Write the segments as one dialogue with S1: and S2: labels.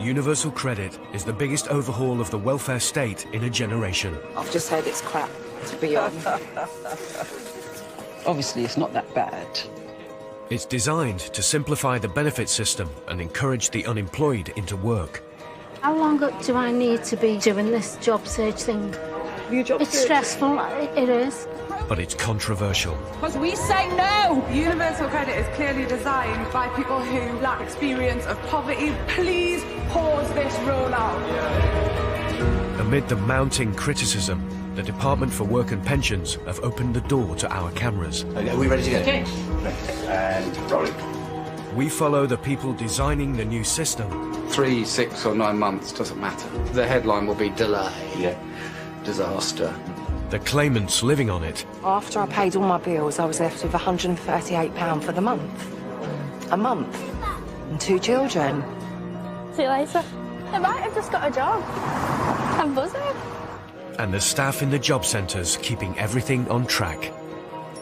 S1: Universal Credit is the biggest overhaul of the welfare state in a generation.
S2: I've just heard it's crap to be on.
S3: Obviously, it's not that bad.
S1: It's designed to simplify the benefit system and encourage the unemployed into work.
S4: How long do I need to be doing this job search thing? It's stressful, it is.
S1: But it's controversial.
S5: Because we say no! Universal Credit is clearly designed by people who lack experience of poverty. Please pause this rollout.
S1: Amid the mounting criticism, the Department for Work and Pensions have opened the door to our cameras.
S6: Are we ready to go?
S3: Okay.
S6: And rolling.
S1: We follow the people designing the new system.
S7: 3, 6 or 9 months, doesn't matter. The headline will be delay.
S6: Yeah.
S7: Disaster.
S1: The claimants living on it.
S2: After I paid all my bills, I was left with £138 for the month. A month. And 2 children.
S4: See you later. I might have just got a job. I'm buzzing.
S1: And the staff in the job centres keeping everything on track.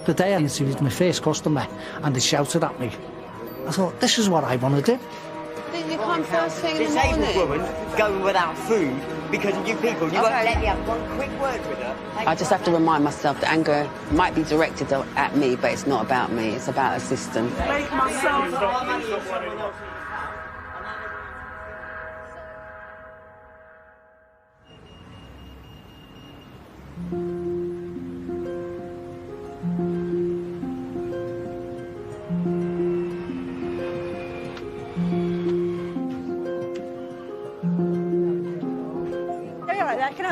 S8: The day I interviewed my first customer and they shouted at me. I thought, this is what I want to do.
S5: You come first thing in the morning.
S9: Disabled woman going without food because of you people. You won't let me have one quick word with her.
S3: I just have to remind myself that anger might be directed at me, but it's not about me. It's about a system.
S5: Make myself.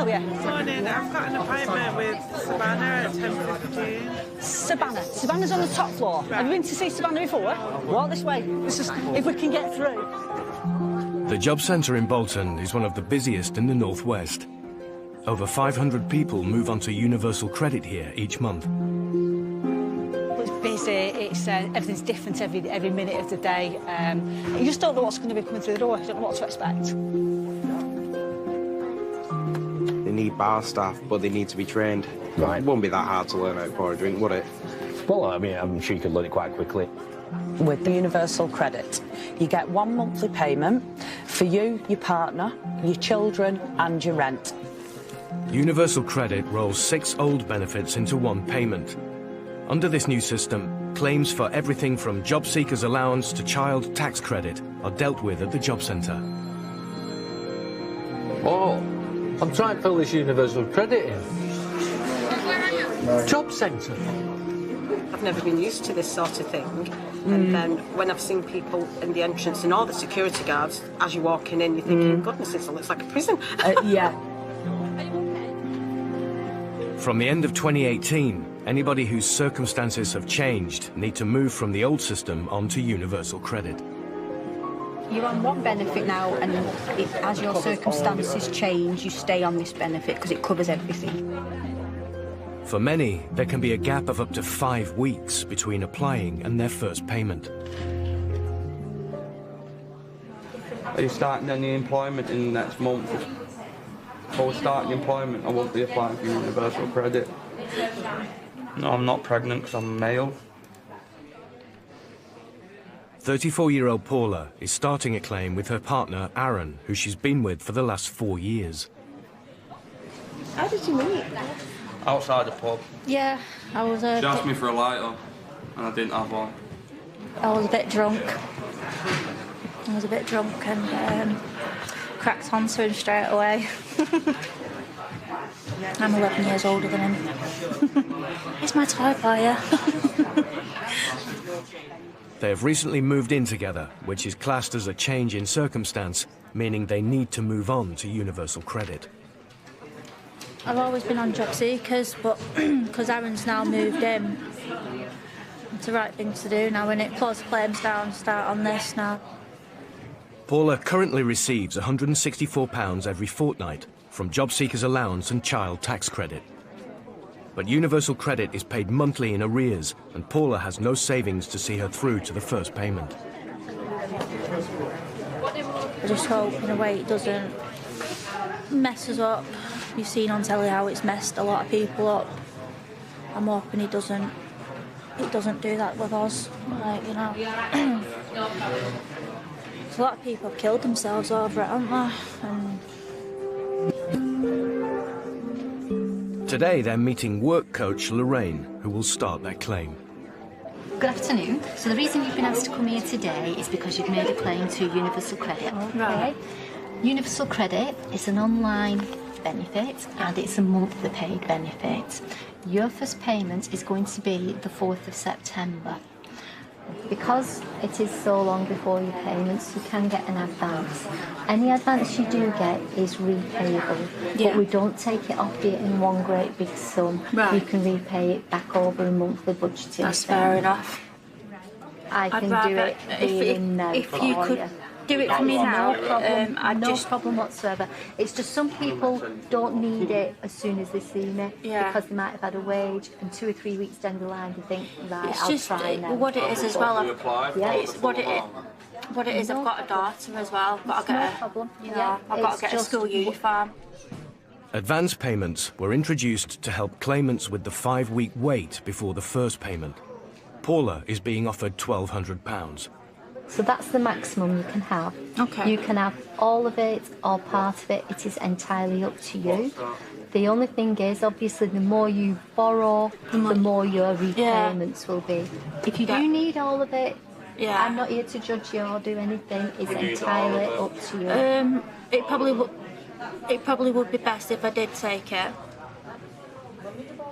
S10: Morning, I've got an appointment with Savannah at 10:15.
S11: Savannah's on the top floor. Right. Have you been to see Savannah before? Walk this way. This is if we can get through.
S1: The job centre in Bolton is one of the busiest in the Northwest. Over 500 people move onto Universal Credit here each month.
S11: It's busy. It's everything's different every minute of the day. You just don't know what's going to be coming through the door. You don't know what to expect.
S12: They need bar staff, but they need to be trained.
S6: Right.
S12: It wouldn't be that hard to learn how to pour a drink, would it?
S6: Well, I mean, I'm sure you could learn it quite quickly.
S13: With the Universal Credit, you get one monthly payment for you, your partner, your children and your rent.
S1: Universal Credit rolls 6 old benefits into one payment. Under this new system, claims for everything from job seekers allowance to child tax credit are dealt with at the job centre.
S14: Oh, I'm trying to fill this Universal Credit in. Job centre.
S15: I've never been used to this sort of thing. And then when I've seen people in the entrance and all the security guards, as you're walking in, you're thinking, goodness, this looks like a prison.
S13: Yeah.
S1: From the end of 2018, anybody whose circumstances have changed need to move from the old system onto Universal Credit.
S16: You're on one benefit now, and as your circumstances change, you stay on this benefit because it covers everything.
S1: For many, there can be a gap of up to 5 weeks between applying and their first payment.
S17: Are you starting any employment in the next month? If I was starting employment, I won't be applying for Universal Credit. No, I'm not pregnant because I'm male.
S1: 34-year-old Paula is starting a claim with her partner, Aaron, who she's been with for the last 4 years.
S15: How did you meet?
S17: Outside the pub.
S4: Yeah, I was
S17: She asked me for a lighter, and I didn't have one.
S4: I was a bit drunk. And cracked onto him straight away. I'm 11 years older than him. He's my toy buyer.
S1: They have recently moved in together, which is classed as a change in circumstance, meaning they need to move on to Universal Credit.
S4: I've always been on job seekers, but because Aaron's now moved in, it's the right thing to do now, and it close claims down, start on this now.
S1: Paula currently receives £164 every fortnight from job seekers allowance and child tax credit. But Universal Credit is paid monthly in arrears, and Paula has no savings to see her through to the first payment.
S4: I just hope, in a way, it doesn't mess us up. You've seen on telly how it's messed a lot of people up. I'm hoping it doesn't do that with us, like, you know. A lot of people have killed themselves over it, haven't they?
S1: Today they're meeting work coach Lorraine, who will start their claim.
S18: Good afternoon. So the reason you've been asked to come here today is because you've made a claim to Universal Credit.
S4: Right.
S18: Universal Credit is an online benefit and it's a monthly paid benefit. Your first payment is going to be the 4th of September. Because it is so long before your payments, you can get an advance. Any advance you do get is repayable, but we don't take it off you in one great big sum.
S4: Right.
S18: You can repay it back over a monthly budgeting.
S4: That's fair enough.
S18: I can do it here and now
S4: if
S18: for
S4: you could
S18: you.
S4: do it for me now,
S18: No problem whatsoever. It's just some people don't need it as soon as they see me because they might have had a wage, and 2 or 3 weeks down the line they think, right,
S4: It's
S18: I'll
S4: just
S18: try now.
S4: what it is as well. It's what it is.
S18: No
S4: I've got a daughter as well. I've got to get
S18: no problem.
S4: I've got to get a school uniform.
S1: Advance payments were introduced to help claimants with the 5-week wait before the first payment. Paula is being offered £1,200.
S18: So that's the maximum you can have.
S4: Okay.
S18: You can have all of it or part of it. It is entirely up to you. The only thing is, obviously, the more you borrow, the more your repayments will be. If you do need all of it, I'm not here to judge you or do anything. It's entirely up to you.
S4: It probably would be best if I did take it.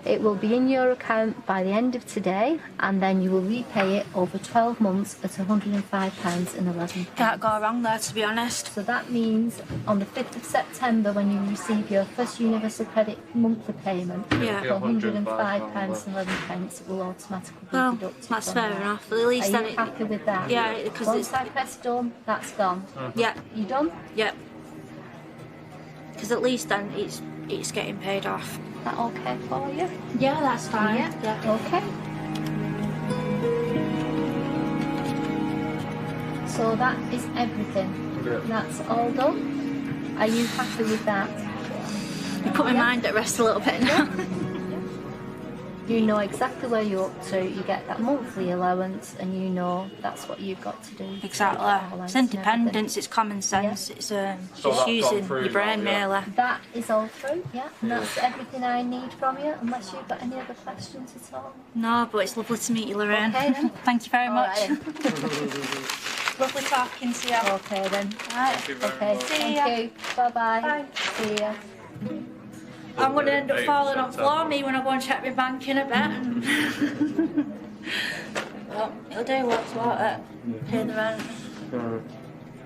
S18: It will be in your account by the end of today, and then you will repay it over 12 months at £105.11.
S4: Can't go wrong there, to be honest.
S18: So that means on the 5th of September, when you receive your first Universal Credit monthly payment, £105.11, it will automatically be deducted.
S4: That's
S18: from
S4: fair
S18: that.
S4: enough. At least
S18: Are you happy with that?
S4: Yeah, because
S18: once I press done, that's gone.
S4: Yeah.
S18: You done?
S4: Yeah. Because at least then it's getting paid off.
S18: Is that okay for you?
S4: Yeah, that's fine.
S18: Yeah. Okay. So that is everything. That's all done. Are you happy with that?
S4: You put my mind at rest a little bit now.
S18: You know exactly where you're up to. You get that monthly allowance, and you know that's what you've got to do.
S4: Exactly. It's independence. It's common sense. It's just using your brain, really.
S18: That is all through. Yeah, and that's everything I need from you. Unless you've got any other questions at all.
S4: No, but it's lovely to meet you, Lorraine.
S18: Okay, then.
S4: Thank you very much.
S18: Right,
S4: Lovely talking to you.
S18: Okay then.
S4: Right.
S18: Okay.
S4: See
S18: Thank
S4: ya.
S18: you. Bye-bye.
S4: Bye.
S18: See ya.
S4: I'm going to end up falling on floor me when I go and check my bank in a bit. Well, it'll do what's what it. Pay the rent.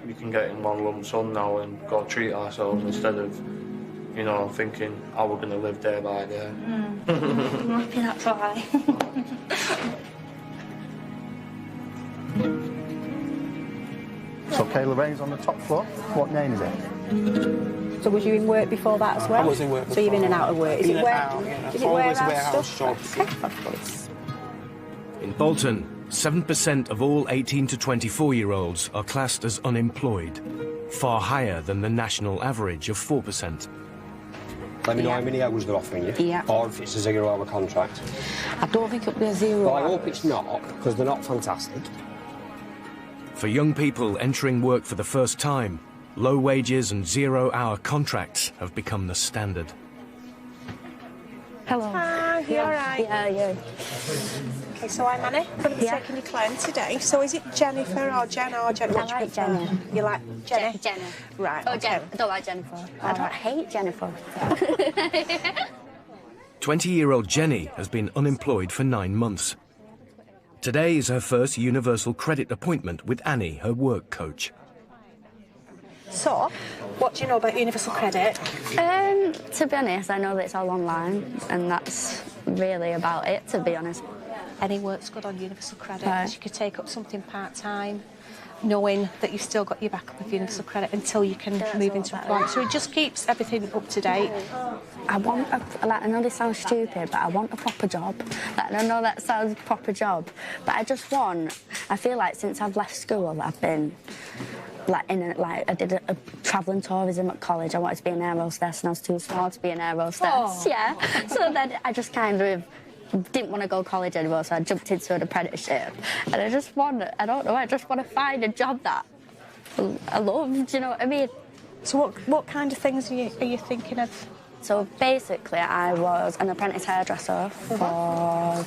S17: We can get in one lump sum now and go treat ourselves instead of, thinking how we're going to live day by day.
S4: I'm happy that's why.
S19: So Kayla Rain's on the top floor. What name is it?
S16: So was you in work before that as well?
S12: I was in work
S16: So you've been in and out of work. Is it
S12: Always
S16: warehouse
S12: jobs.
S16: stuff? Okay.
S1: In Bolton, 7% of all 18 to 24-year-olds are classed as unemployed, far higher than the national average of 4%.
S20: Let me know how many hours they're offering you, or if it's a 0-hour contract.
S3: I don't think it'll be a 0
S20: Well, I
S3: hour.
S20: hope it's not, because they're not fantastic.
S1: For young people entering work for the first time, low wages and 0-hour contracts have become the standard.
S16: Hello.
S21: Hi, you alright?
S16: Yeah.
S21: Okay, so I'm Annie. I'm going to be taking your claim today. So is it Jennifer or Jenna or Jenna?
S16: I like Jenna.
S21: You like Jenny?
S16: Jenna.
S21: Right,
S16: Oh,
S21: okay.
S16: Jenna. I don't like Jennifer. I hate Jennifer.
S1: 20-year-old Jenny has been unemployed for 9 months. Today is her first Universal Credit appointment with Annie, her work coach.
S21: So, what do you know about Universal Credit?
S22: To be honest, I know that it's all online, and that's really about it, to be honest.
S21: Any work's good on Universal Credit.
S22: Right.
S21: You could take up something part-time, knowing that you've still got your backup with Universal Credit until you can move into employment. So it just keeps everything up to date.
S22: I want I know this sounds stupid, but I want a proper job. I know that sounds proper job, but I feel like since I've left school, I've been I did a travelling tourism at college. I wanted to be an air hostess, and I was too small to be an air hostess.
S21: Oh.
S22: Yeah. So then I just kind of didn't want to go to college anymore, so I jumped into an apprenticeship. And I just want to find a job that I love, do you know what I mean?
S21: So what kind of things are you thinking of?
S22: So basically, I was an apprentice hairdresser for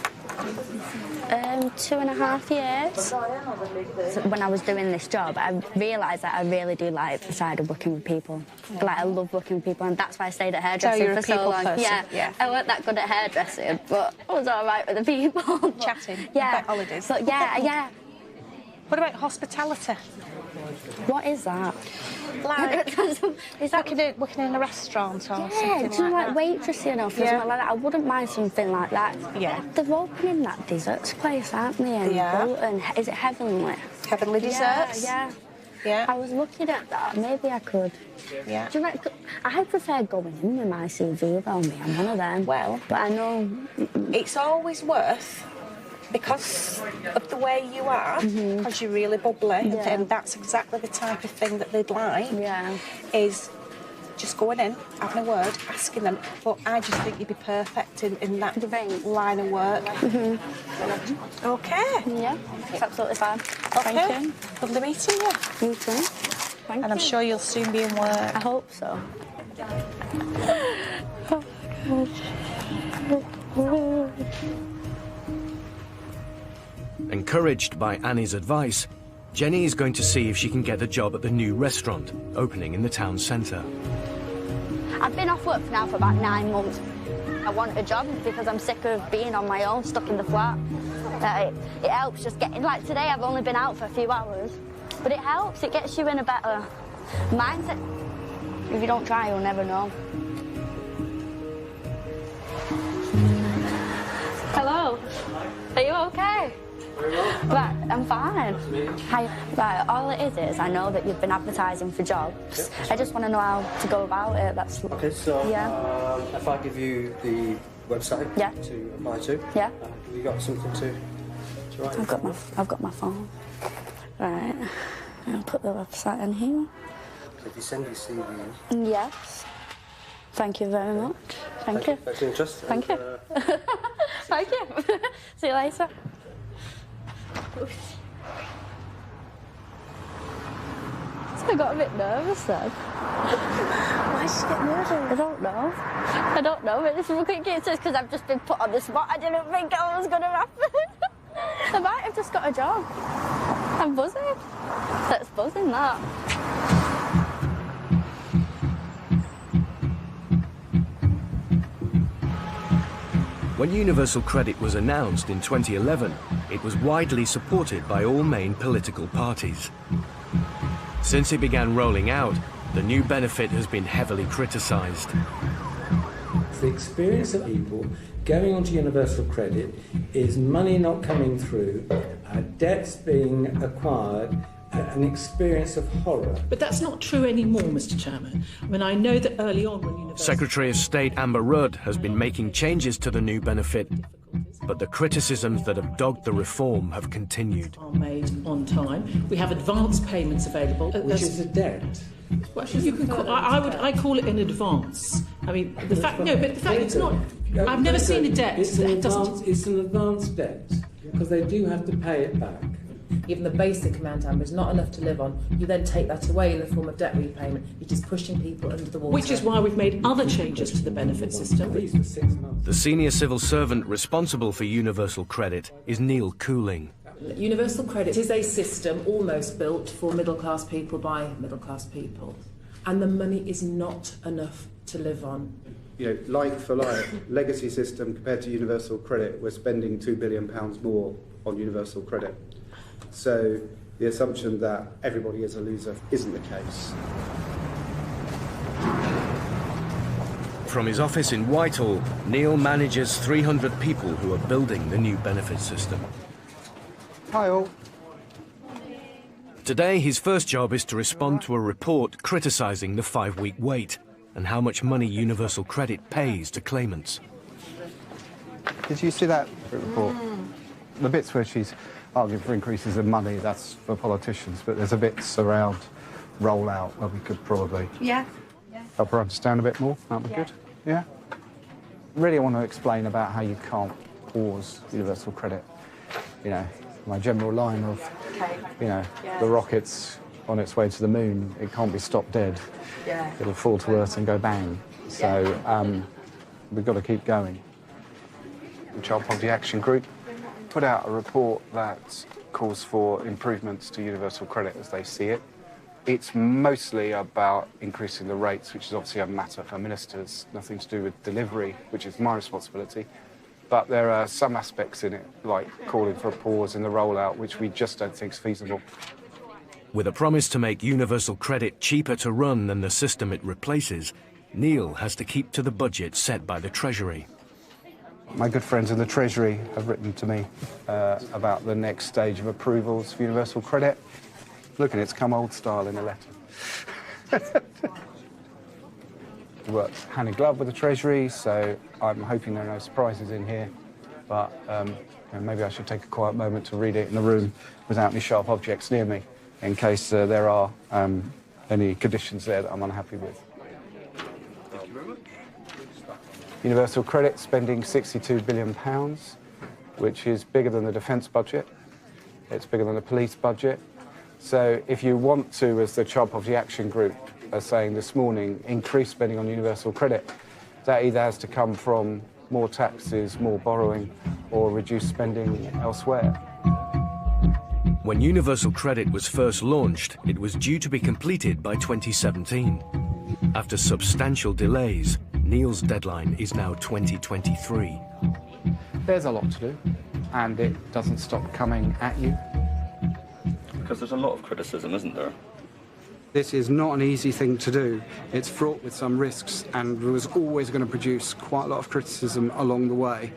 S22: 2.5 years. So when I was doing this job, I realised that I really do like the side of working with people. Like, I love working with people, and that's why I stayed at hairdressing for so long.
S21: Yeah,
S22: I weren't that good at hairdressing, but I was all right with the people.
S21: Chatting,
S22: yeah,
S21: holidays.
S22: But yeah.
S21: What about hospitality?
S22: What is that?
S21: Like, is that working in a restaurant or something
S22: Yeah, do you
S21: like
S22: like waitressing or something like that? I wouldn't mind something like that.
S21: Yeah.
S22: They're opening that desserts place, aren't they? In Bolton. Is it Heavenly?
S21: Heavenly Desserts?
S22: Yeah. I was looking at that. Maybe I could.
S21: Yeah.
S22: Do you like? I prefer going in with my CV though. I'm one of them.
S21: Well,
S22: but I know
S21: it's always worth. Because of the way you are, because you're really bubbly, and that's exactly the type of thing that they'd like, is just going in, having a word, asking them, but I just think you'd be perfect in that line of work. OK.
S22: Yeah, it's absolutely fine.
S21: OK.
S22: Thank you.
S21: Lovely meeting you.
S22: You too. Thank
S21: and I'm sure you'll soon be in work.
S22: I hope so.
S1: Encouraged by Annie's advice, Jenny is going to see if she can get a job at the new restaurant opening in the town centre.
S22: I've been off work now for about 9 months. I want a job because I'm sick of being on my own, stuck in the flat. It helps just getting, like today I've only been out for a few hours, but it helps, it gets you in a better mindset. If you don't try, you'll never know. Hello, are you okay? Right, I'm fine. Hi. Right, all it is I know that you've been advertising for jobs. I just want to know how to go about it. That's
S20: okay. So if I give you the website to apply to, have you got something to write?
S22: I've got my phone. Right, I'll put the website in here.
S20: So if you send your CV in.
S22: Yes. Thank you very much. Thank you.
S20: That's interesting.
S22: Thank you. Thank you. See you later. So I got a bit nervous then.
S21: Why did you get nervous?
S22: I don't know, but this is because I've just been put on the spot. I didn't think it was going to happen. I might have just got a job. I'm buzzing. That's buzzing, that.
S1: When Universal Credit was announced in 2011, it was widely supported by all main political parties. Since it began rolling out, the new benefit has been heavily criticised.
S2: The experience of people going onto Universal Credit is money not coming through, debts being acquired, an experience of horror.
S7: But that's not true anymore, Mr. Chairman. I mean, I know that early on when Universal...
S1: Secretary of State Amber Rudd has been making changes to the new benefit, but the criticisms that have dogged the reform have continued.
S7: ...are made on time. We have advance payments available.
S2: Which is a debt.
S7: Well, you can call, I call it an advance. I mean, the fact it's not... I've never seen a debt
S2: it's an advance debt, because they do have to pay it back.
S23: Even the basic amount, Amber, is not enough to live on. You then take that away in the form of debt repayment. You're just pushing people under the water.
S7: Which is why we've made other changes to the benefit system.
S1: The senior civil servant responsible for Universal Credit is Neil Cooling.
S23: Universal Credit is a system almost built for middle-class people by middle-class people. And the money is not enough to live on.
S24: You know, like for like, legacy system compared to Universal Credit, we're spending £2 billion more on Universal Credit. So the assumption that everybody is a loser isn't the case.
S1: From his office in Whitehall, Neil manages 300 people who are building the new benefit system.
S24: Hi all.
S1: Today, his first job is to respond to a report criticising the 5-week wait and how much money Universal Credit pays to claimants.
S19: Did you see that report? The bits where she's arguing for increases in money, that's for politicians, but there's a bits around rollout where we could probably help her understand a bit more. That'd be good. Yeah? Really, I want to explain about how you can't pause Universal Credit. You know, my general line of, you know, the rockets on its way to the moon. It can't be stopped dead.
S22: Yeah.
S19: It'll fall to earth and go bang. So we've got to keep going. The Child Poverty Action Group put out a report that calls for improvements to universal credit as they see it. It's mostly about increasing the rates, which is obviously a matter for ministers, nothing to do with delivery, which is my responsibility. But there are some aspects in it, like calling for a pause in the rollout, which we just don't think is feasible.
S1: With a promise to make universal credit cheaper to run than the system it replaces, Neil has to keep to the budget set by the Treasury.
S19: My good friends in the Treasury have written to me about the next stage of approvals for universal credit. Look, and it's come old style in a letter. We work hand in glove with the Treasury, so I'm hoping there are no surprises in here. But maybe I should take a quiet moment to read it in the room without any sharp objects near me, in case there are any conditions there that I'm unhappy with.
S5: Thank you very much.
S19: Universal credit spending £62 billion, which is bigger than the defence budget. It's bigger than the police budget. So if you want to, as the Child Poverty Action Group are saying this morning, increase spending on universal credit, that either has to come from more taxes, more borrowing, or reduce spending elsewhere.
S1: When universal credit was first launched, it was due to be completed by 2017. After substantial delays, Neil's deadline is now 2023.
S19: There's a lot to do, and it doesn't stop coming at you.
S5: Because there's a lot of criticism, isn't there?
S24: This is not an easy thing to do. It's fraught with some risks and was always going to produce quite a lot of criticism along the way.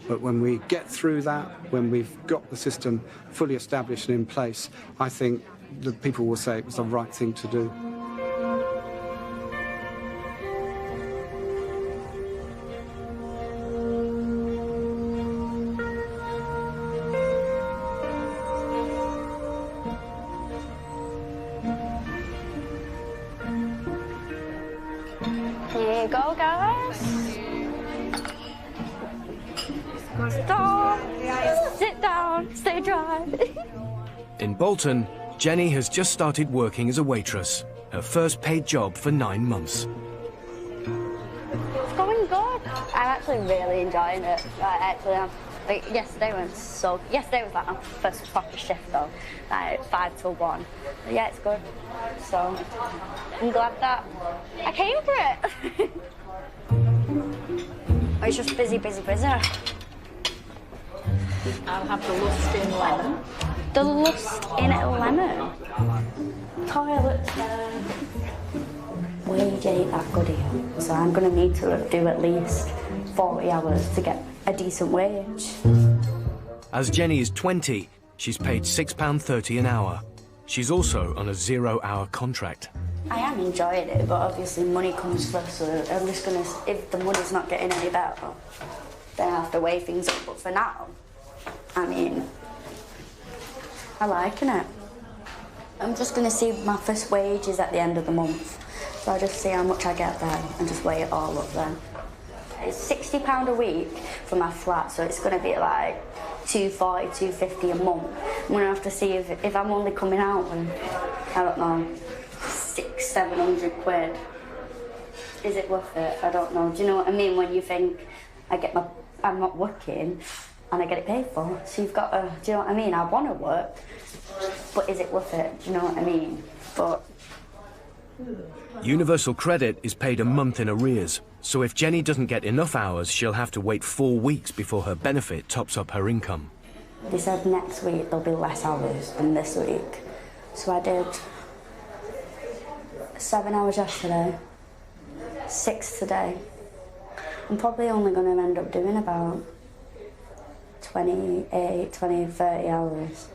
S24: But when we get through that, when we've got the system fully established and in place, I think the people will say it was the right thing to do.
S22: Here you go, guys. Stop. Sit down. Stay dry.
S1: In Bolton, Jenny has just started working as a waitress, her first paid job for 9 months.
S22: It's going good. I'm actually really enjoying it. Yesterday was like my first proper shift though, like 5 till 1. But yeah, it's good. So I'm glad that I came for it. It's just busy.
S18: I'll have the lust in lemon.
S22: The lust in lemon. Toilets. Wage ain't that good here, so I'm gonna need to do at least 40 hours to get a decent wage.
S1: As Jenny is 20, she's paid £6.30 an hour. She's also on a 0-hour contract.
S22: I am enjoying it, but obviously money comes first, so I'm just gonna, if the money's not getting any better, then I have to weigh things up. But for now, I mean, I'm liking it. I'm just gonna see my first wages at the end of the month. So I'll just see how much I get then and just weigh it all up then. It's £60 a week for my flat, so it's going to be like £240, £250 a month. I'm going to have to see if I'm only coming out with, I don't know, 600-700 quid. Is it worth it? I don't know. Do you know what I mean? When you think I'm not working and I get it paid for. So you've got to, do you know what I mean? I want to work, but is it worth it? Do you know what I mean? But
S1: Universal credit is paid a month in arrears, so if Jenny doesn't get enough hours, she'll have to wait 4 weeks before her benefit tops up her income.
S22: They said next week there'll be less hours than this week. So I did 7 hours yesterday, 6 today. I'm probably only going to end up doing about 28, 20, 30 hours,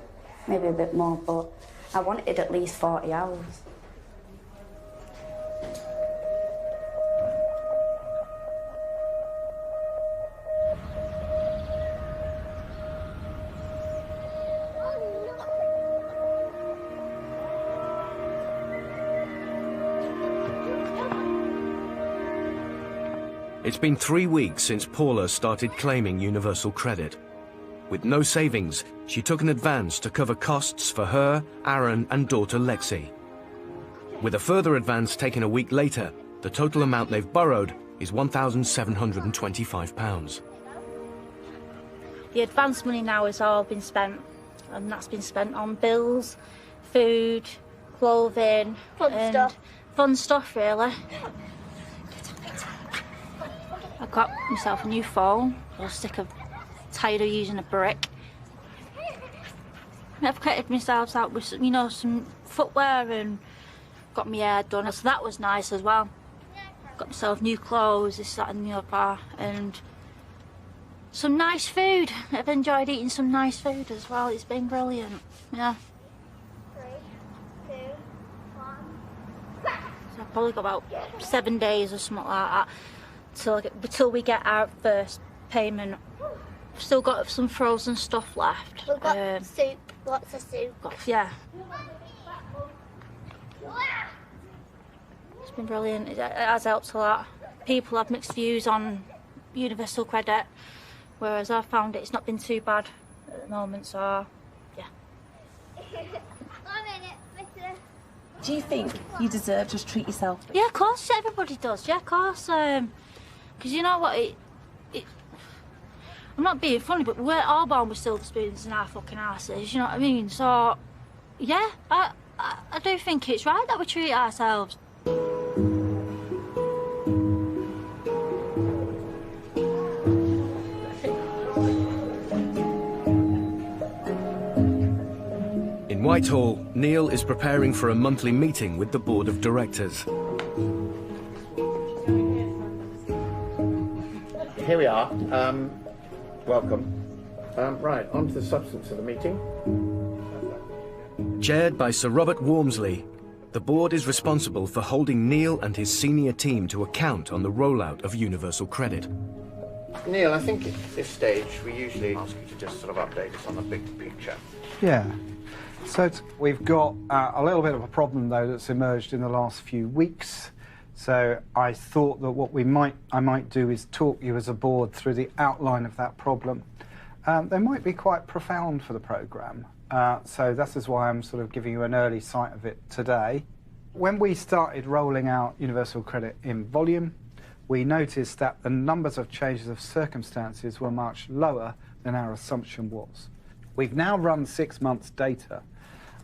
S22: maybe a bit more, but I wanted at least 40 hours.
S1: It's been 3 weeks since Paula started claiming universal credit. With no savings, she took an advance to cover costs for her, Aaron and daughter Lexi. With a further advance taken a week later, the total amount they've borrowed is £1,725.
S4: The advance money now has all been spent, and that's been spent on bills, food, clothing, fun stuff really. I got myself a new phone. I was tired of using a brick. I've kitted myself out with, you know, some footwear and got my hair done, so that was nice as well. Got myself new clothes, this, that and the other, and some nice food. I've enjoyed eating some nice food as well. It's been brilliant, yeah.
S8: 3, 2, 1.
S4: So I've probably got about 7 days or something like that till we get our first payment. I've still got some frozen stuff left.
S8: We've got soup, lots of soup.
S4: Yeah. It's been brilliant. It has helped a lot. People have mixed views on universal credit, whereas I've found it's not been too bad at the moment, so yeah.
S9: Do you think you deserve to treat yourself?
S4: Yeah, of course, everybody does. Yeah, of course. Because you know what, I'm not being funny, but we're all born with silver spoons in our fucking asses, you know what I mean? So, yeah, I do think it's right that we treat ourselves.
S1: In Whitehall, Neil is preparing for a monthly meeting with the board of directors.
S10: Here we are. Welcome. Right, on to the substance of the meeting.
S1: Chaired by Sir Robert Walmsley, the board is responsible for holding Neil and his senior team to account on the rollout of universal credit.
S10: Neil, I think at this stage we usually ask you to just sort of update us on the big picture.
S19: Yeah. So we've got a little bit of a problem, though, that's emerged in the last few weeks. So I thought that what I might do is talk you as a board through the outline of that problem. They might be quite profound for the programme. So that is why I'm sort of giving you an early sight of it today. When we started rolling out universal credit in volume, we noticed that the numbers of changes of circumstances were much lower than our assumption was. We've now run 6 months' data,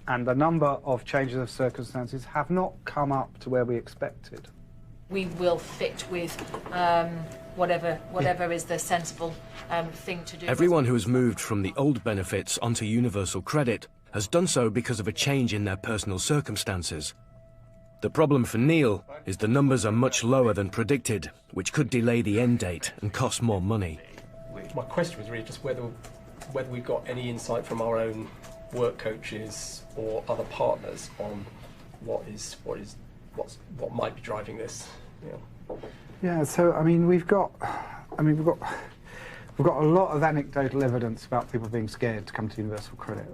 S19: and the number of changes of circumstances have not come up to where we expected.
S9: We will fit with whatever is the sensible thing to do.
S1: Everyone who has moved from the old benefits onto universal credit has done so because of a change in their personal circumstances. The problem for Neil is the numbers are much lower than predicted, which could delay the end date and cost more money.
S11: My question was really just whether we've got any insight from our own work coaches or other partners on what might be driving this.
S19: Yeah, so I mean we've got a lot of anecdotal evidence about people being scared to come to universal credit.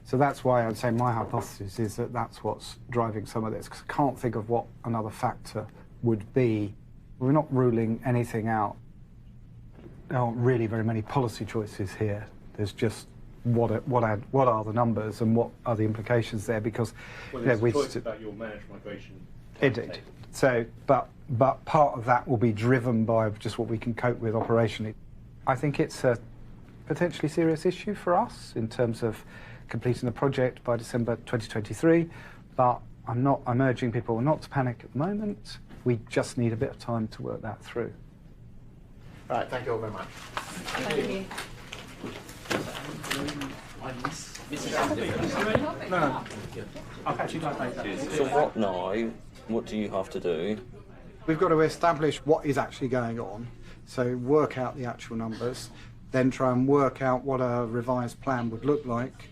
S19: So that's why I'd say my hypothesis is that that's what's driving some of this, because I can't think of what another factor would be. We're not ruling anything out. There aren't really very many policy choices here. There's just what are the numbers and what are the implications there, because
S25: there's a choice about your managed migration.
S19: Indeed. So, but part of that will be driven by just what we can cope with operationally. I think it's a potentially serious issue for us in terms of completing the project by December 2023, but I'm urging people not to panic at the moment. We just need a bit of time to work that through.
S10: All right, thank you all very much.
S9: Thank you.
S25: No. I'll catch you guys later.
S5: So what now? What do you have to do?
S24: We've got to establish what is actually going on, so work out the actual numbers, then try and work out what a revised plan would look like,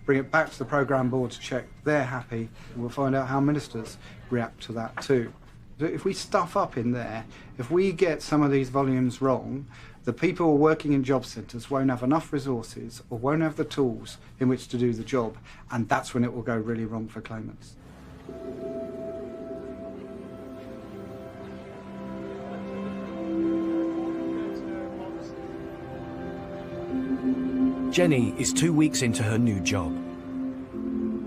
S24: bring it back to the programme board to check they're happy, and we'll find out how ministers react to that too. If we stuff up in there, if we get some of these volumes wrong, the people working in job centres won't have enough resources or won't have the tools in which to do the job, and that's when it will go really wrong for claimants.
S1: Jenny is 2 weeks into her new job.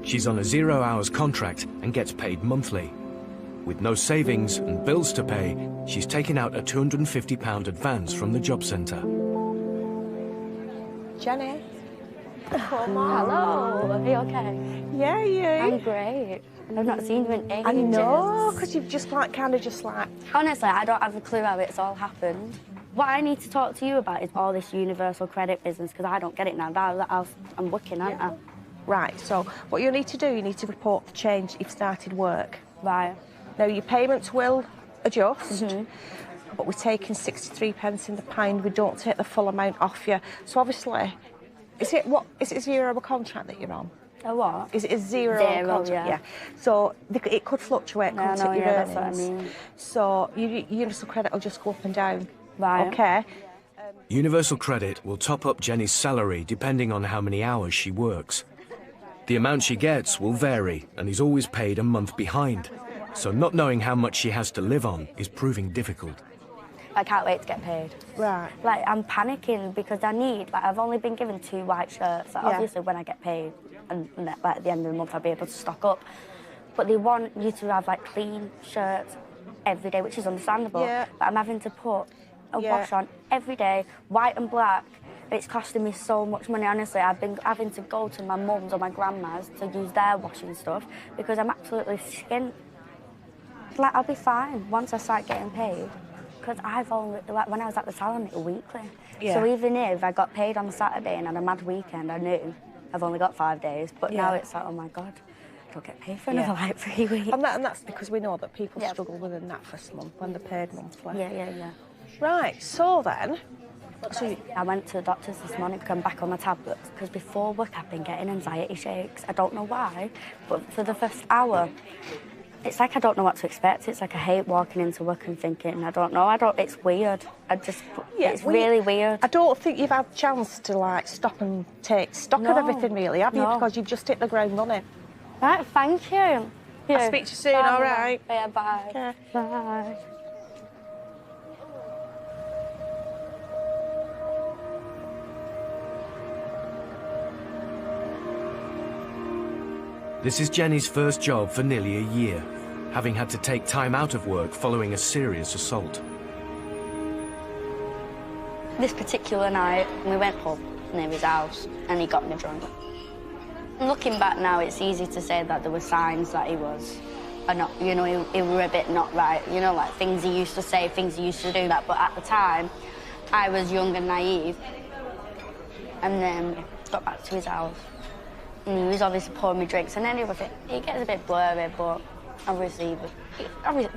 S1: She's on a 0-hours contract and gets paid monthly. With no savings and bills to pay, she's taken out a £250 advance from the job centre.
S21: Jenny.
S22: Hello, are you okay?
S21: Yeah, you.
S22: I'm great. I've not seen you in ages.
S21: I know, because you've just like,
S22: Honestly, I don't have a clue how it's all happened. What I need to talk to you about is all this universal credit business, because I don't get it now. I'm working, aren't I?
S21: Right, so what you need to do, you need to report the change you've started work.
S22: Right.
S21: Now, your payments will adjust, but we're taking 63p in the pound. We don't take the full amount off you. So obviously, is it a 0-hour contract that you're on?
S22: A what?
S21: Is it a 0-hour contract? Yeah. So it could fluctuate, couldn't it, your earnings?
S22: That's what I mean.
S21: So your universal credit will just go up and down.
S22: Right.
S21: Okay.
S1: Universal Credit will top up Jenny's salary depending on how many hours she works. The amount she gets will vary and is always paid a month behind, so not knowing how much she has to live on is proving difficult.
S22: I can't wait to get paid.
S21: Right.
S22: Like, I'm panicking because I've only been given 2 white shirts. Like, obviously, when I get paid, and like, at the end of the month, I'll be able to stock up. But they want you to have, like, clean shirts every day, which is understandable.
S21: Yeah.
S22: But I'm having to put a wash on every day, white and black. It's costing me so much money, honestly. I've been having to go to my mum's or my grandma's to use their washing stuff because I'm absolutely skint. Like, I'll be fine once I start getting paid because I've only, like, when I was at the salon, it was weekly.
S21: Yeah.
S22: So even if I got paid on a Saturday and had a mad weekend, I knew I've only got 5 days. But now it's like, oh my God, I don't get paid for another, like, 3 weeks.
S21: And that's because we know that people struggle within that first month when they're paid monthly.
S22: Yeah.
S21: Right, so then...
S22: So I went to the doctors this morning because I'm back on my tablets because before work I've been getting anxiety shakes. I don't know why, but for the first hour, it's like I don't know what to expect. It's like I hate walking into work and thinking, it's weird. It's really weird.
S21: I don't think you've had a chance to, like, stop and take stock of everything, really, have you? Because you've just hit the ground running.
S22: Right, thank you.
S21: I'll speak to you soon, all right?
S22: Yeah, bye.
S21: Okay.
S22: Bye.
S1: This is Jenny's first job for nearly a year, having had to take time out of work following a serious assault.
S22: This particular night, we went up near his house and he got me drunk. Looking back now, it's easy to say that there were signs that he was not, he were a bit not right, like things he used to say, things he used to do that. But at the time, I was young and naive. And then got back to his house. And he was obviously pouring me drinks, and then it gets a bit blurry, but obviously,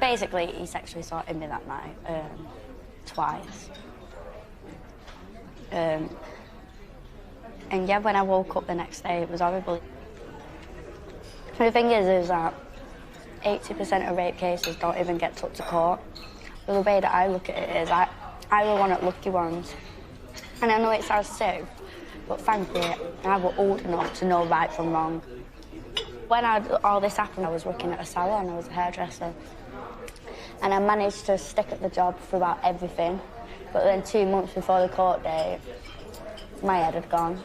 S22: basically, he sexually assaulted me that night, twice. And yeah, when I woke up the next day, it was horrible. The thing is that 80% of rape cases don't even get took to court. But the way that I look at it is, I were one of the lucky ones. And I know it sounds sick, but thankfully, I was old enough to know right from wrong. When all this happened, I was working at a salon, I was a hairdresser. And I managed to stick at the job throughout everything. But then 2 months before the court date, my head had gone.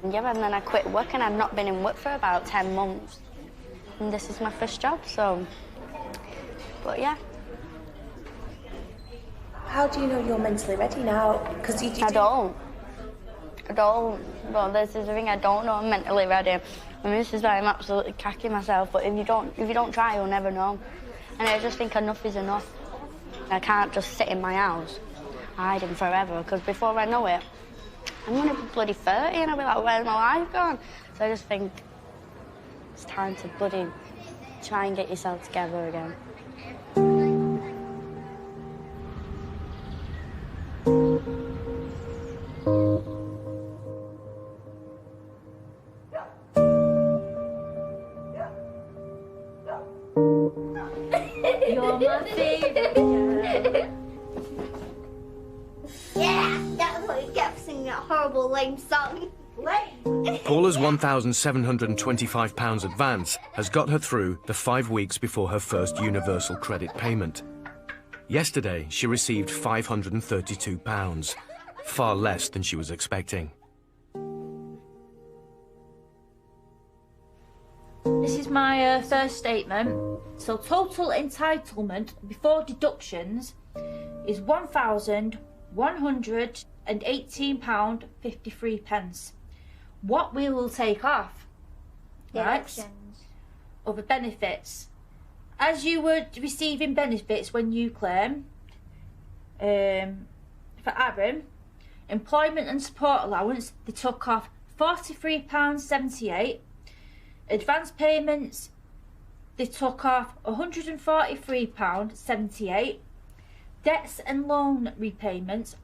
S22: And yeah, and then I quit work, and I've not been in work for about 10 months. And this is my first job, so... But yeah.
S21: How do you know you're mentally ready now? Because
S22: I don't. Well, this is the thing, I don't know I'm mentally ready. And this is why I'm absolutely cacking myself, but if you don't try, you'll never know. And I just think enough is enough. I can't just sit in my house hiding forever, because before I know it, I'm gonna be bloody 30 and I'll be like, where's my life gone? So I just think it's time to bloody try and get yourself together again.
S8: You're my favourite. Yeah, that's what you get for singing that horrible lame song.
S1: Paula's £1,725 advance has got her through the 5 weeks before her first universal credit payment. Yesterday, she received £532, far less than she was expecting.
S4: is my first statement. So total entitlement before deductions is £1,118.53. What we will take off, right, other benefits. As you were receiving benefits when you claim, for Aaron, employment and support allowance, they took off £43.78. Advance payments, they took off £143.78. Debts and loan repayments,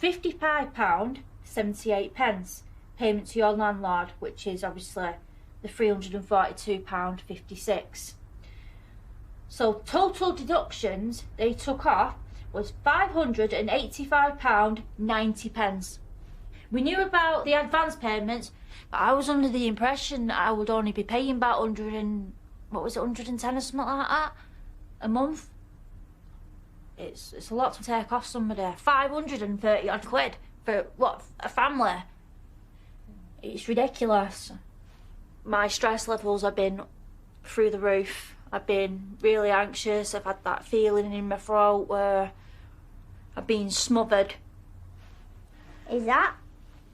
S4: £55.78. Payment to your landlord, which is obviously the £342.56. So total deductions they took off was £585.90. We knew about the advance payments, but I was under the impression that I would only be paying about 110 or something like that a month. It's a lot to take off somebody. 530 odd quid for what, a family? It's ridiculous. My stress levels have been through the roof. I've been really anxious. I've had that feeling in my throat where I've been smothered.
S8: Is that?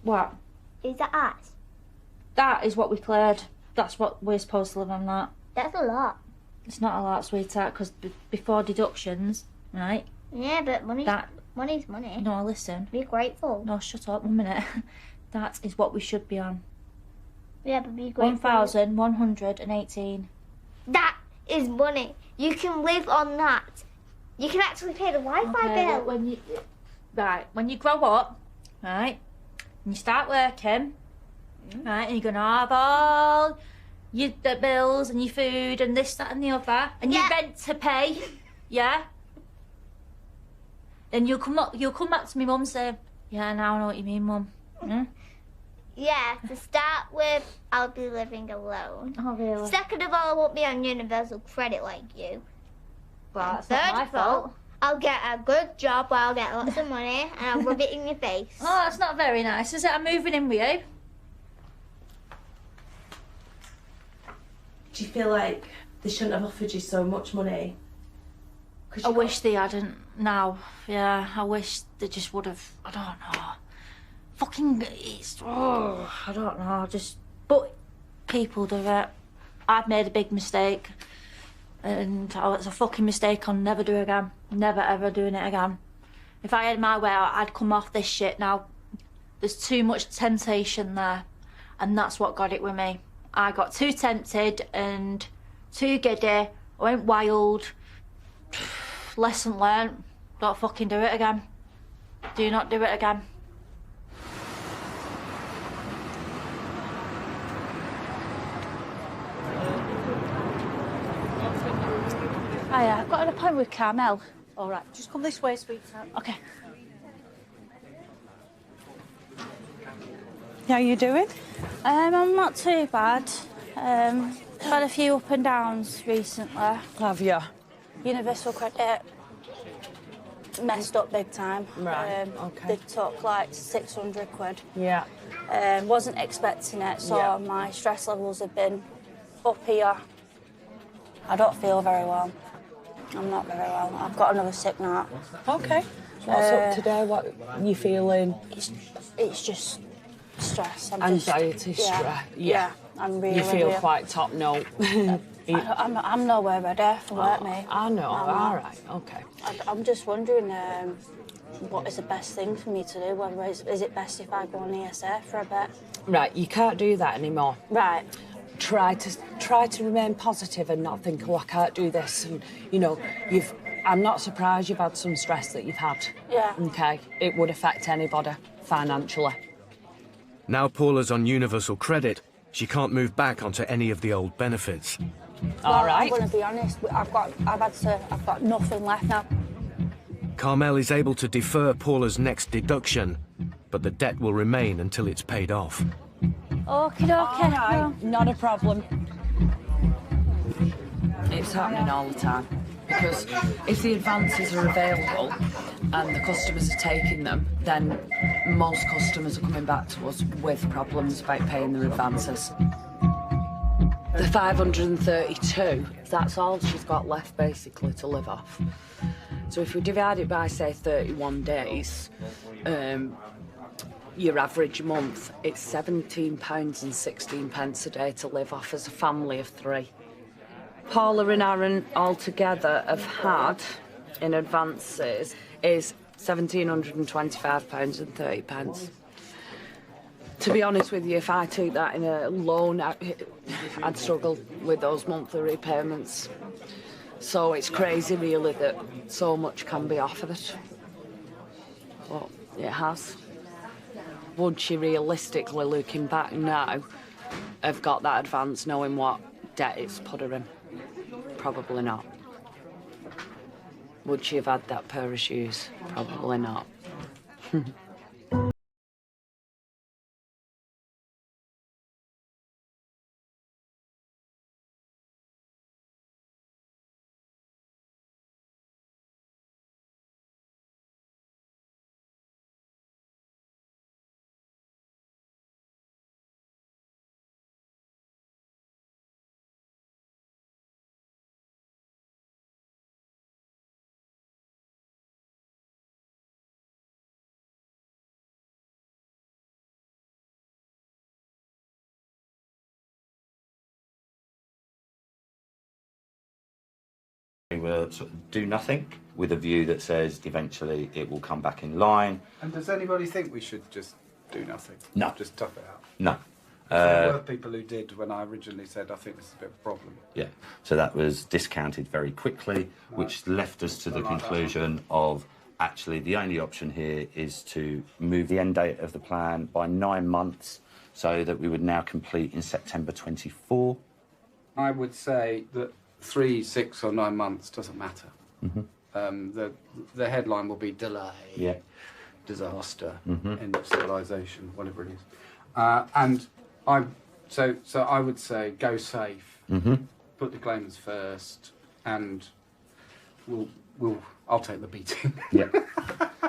S4: What?
S8: Is that us?
S4: That is what we cleared. That's what we're supposed to live on, that.
S8: That's a lot.
S4: It's not a lot, sweetheart, because before deductions, right?
S8: Yeah, but money's money.
S4: No, listen.
S8: Be grateful.
S4: No, shut up 1 minute. That is what we should be on.
S8: Yeah, but be grateful.
S4: 1,118.
S8: That is money. You can live on that. You can actually pay the Wi-Fi bill.
S4: When you grow up, right, and you start working, right, and you're going to have all your bills and your food and this, that and the other, and your rent to pay, yeah? Then you'll come back to me, Mum, and say, yeah, now I know what you mean, Mum. Hmm?
S8: Yeah, to start with, I'll be living alone.
S4: Oh, really?
S8: Second of all, I won't be on universal credit like you.
S4: Well, that's
S8: third
S4: not my
S8: of all,
S4: fault.
S8: I'll get a good job where I'll get lots of money and I'll rub it in your face.
S4: Oh, that's not very nice, is it? I'm moving in with you.
S6: Do you feel like they shouldn't have offered you so much money?
S4: I wish they hadn't now. Yeah, I wish they just would have. I don't know. Fucking, I don't know. But people do it. I've made a big mistake, and it's a fucking mistake I'll never do again. Never ever doing it again. If I had my way, I'd come off this shit now. There's too much temptation there, and that's what got it with me. I got too tempted and too giddy. I went wild. Lesson learned. Don't fucking do it again. Do not do it again. Hiya, I've got an appointment with Carmel. All right, just come this way, sweetheart. Okay.
S13: How are you doing?
S4: I'm not too bad. Had a few up and downs recently.
S13: Have you?
S4: Universal credit messed up big time.
S13: Right, okay.
S4: They took like 600 quid.
S13: Yeah.
S4: Wasn't expecting it, so my stress levels have been up here. I don't feel very well. I'm not very well. I've got another sick night.
S13: Okay. What's up today? What are you feeling?
S4: It's just stress.
S13: Anxiety, stress.
S4: Yeah. I'm really.
S13: You feel quite top note.
S4: I'm nowhere ready for work, mate.
S13: I know. All right. Okay.
S4: I'm just wondering what is the best thing for me to do. Whether is it best if I go on ESA for a bit?
S13: Right. You can't do that anymore.
S4: Right.
S13: Try to remain positive and not think, oh, I can't do this. And I'm not surprised you've had some stress that you've had.
S4: Yeah.
S13: Okay. It would affect anybody financially.
S1: Now Paula's on universal credit, she can't move back onto any of the old benefits.
S13: All right.
S4: I'm going to be honest. I've got nothing left now.
S1: Carmel is able to defer Paula's next deduction, but the debt will remain until it's paid off.
S4: Okay.
S13: All right. Not a problem. It's happening all the time. Because if the advances are available and the customers are taking them, then most customers are coming back to us with problems about paying their advances. The 532, that's all she's got left basically to live off. So if we divide it by, say, 31 days, your average month, it's £17.16 a day to live off as a family of 3. Paula and Aaron altogether have had, in advances, is £1,725.30. To be honest with you, if I took that in a loan, I'd struggle with those monthly repayments. So it's crazy, really, that so much can be offered. But it has. Would she realistically, looking back now, have got that advance knowing what debt it's put her in? Probably not. Would she have had that pair of shoes? Probably not.
S3: We will sort of do nothing with a view that says eventually it will come back in line.
S24: And does anybody think we should just do nothing?
S3: No.
S24: Just tough it out?
S3: No.
S24: There were people who did when I originally said I think this is a bit of a problem.
S3: Yeah. So that was discounted very quickly, which left us to the conclusion of actually the only option here is to move the end date of the plan by 9 months so that we would now complete in September 24.
S24: I would say that 3, 6 or 9 months doesn't matter. The headline will be delay, disaster, end of civilization, whatever it is. And so I would say go safe, put the claimants first, and I'll take the beating.
S3: Yeah,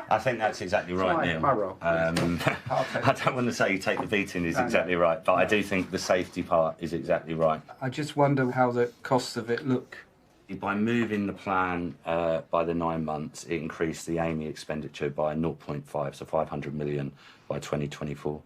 S3: I think that's exactly right, Neil.
S24: My role.
S3: I don't want to say you take the beating is exactly right, but I do think the safety part is exactly right.
S24: I just wonder how the costs of it look.
S3: By moving the plan by the 9 months, it increased the AMI expenditure by 0.5, so 500 million by 2024.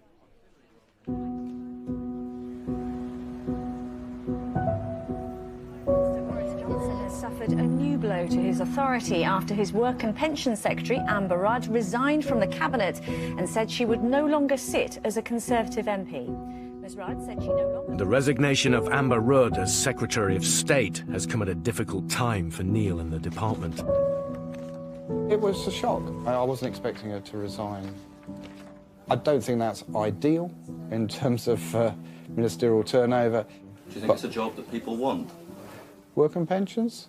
S12: Suffered a new blow to his authority after his Work and Pensions Secretary, Amber Rudd, resigned from the Cabinet and said she would no longer sit as a Conservative MP. Ms Rudd said she no longer...
S1: The resignation of Amber Rudd as Secretary of State has come at a difficult time for Neil and the department.
S19: It was a shock. I wasn't expecting her to resign. I don't think that's ideal in terms of ministerial turnover.
S3: Do you think it's a job that people want?
S19: Work and pensions?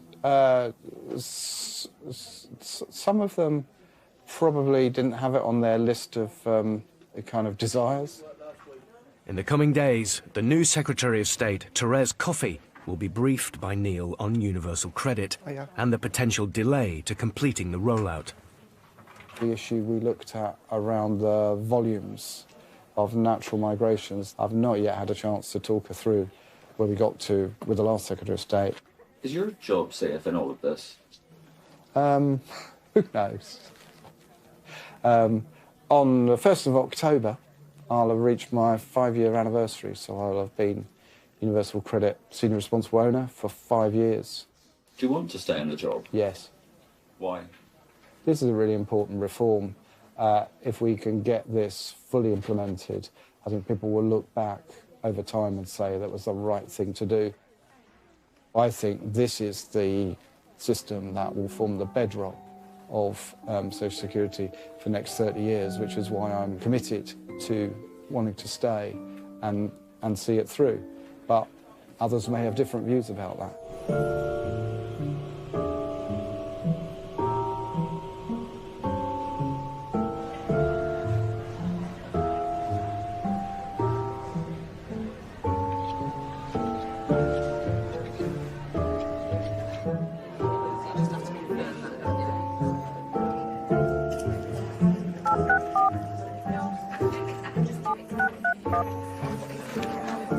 S19: Some of them probably didn't have it on their list of kind of desires.
S1: In the coming days, the new Secretary of State, Therese Coffey, will be briefed by Neil on universal credit and the potential delay to completing the rollout.
S19: The issue we looked at around the volumes of natural migrations, I've not yet had a chance to talk her through where we got to with the last Secretary of State.
S5: Is your job safe in all of this?
S19: Who knows? On the 1st of October, I'll have reached my 5-year anniversary, so I'll have been Universal Credit Senior Responsible Owner for 5 years.
S5: Do you want to stay in the job?
S19: Yes.
S5: Why?
S19: This is a really important reform. If we can get this fully implemented, I think people will look back over time and say that was the right thing to do. I think this is the system that will form the bedrock of Social Security for the next 30 years, which is why I'm committed to wanting to stay and see it through. But others may have different views about that.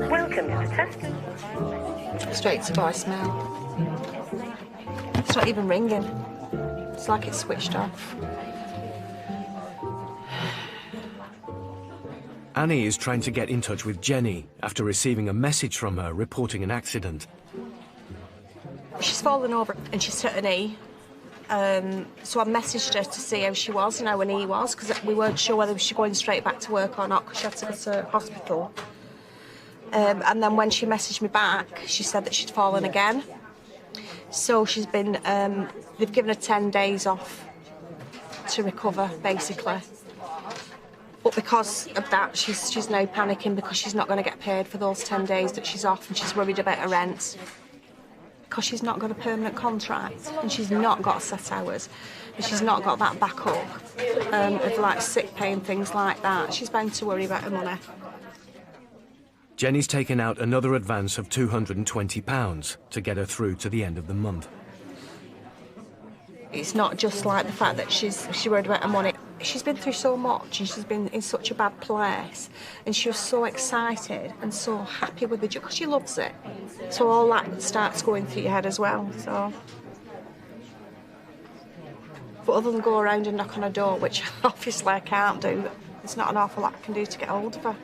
S12: Welcome to the test.
S21: Straight to voicemail. It's not even ringing. It's like it's switched off.
S1: Annie is trying to get in touch with Jenny after receiving a message from her reporting an accident.
S21: She's fallen over and she's hurt a knee. So I messaged her to see how she was and how her knee was, because we weren't sure whether she was going straight back to work or not, because she had to go to hospital. And then when she messaged me back, she said that she'd fallen again. So she's been, they've given her 10 days off to recover, basically. But because of that, she's now panicking because she's not going to get paid for those 10 days that she's off, and she's worried about her rent. Because she's not got a permanent contract, and she's not got set hours, and she's not got that backup of like sick pay and things like that. She's bound to worry about her money.
S1: Jenny's taken out another advance of £220 to get her through to the end of the month.
S21: It's not just like the fact that she's worried about her money. She's been through so much and she's been in such a bad place, and she was so excited and so happy with the job because she loves it. So all that starts going through your head as well. So, but other than go around and knock on her door, which obviously I can't do, there's not an awful lot I can do to get hold of her.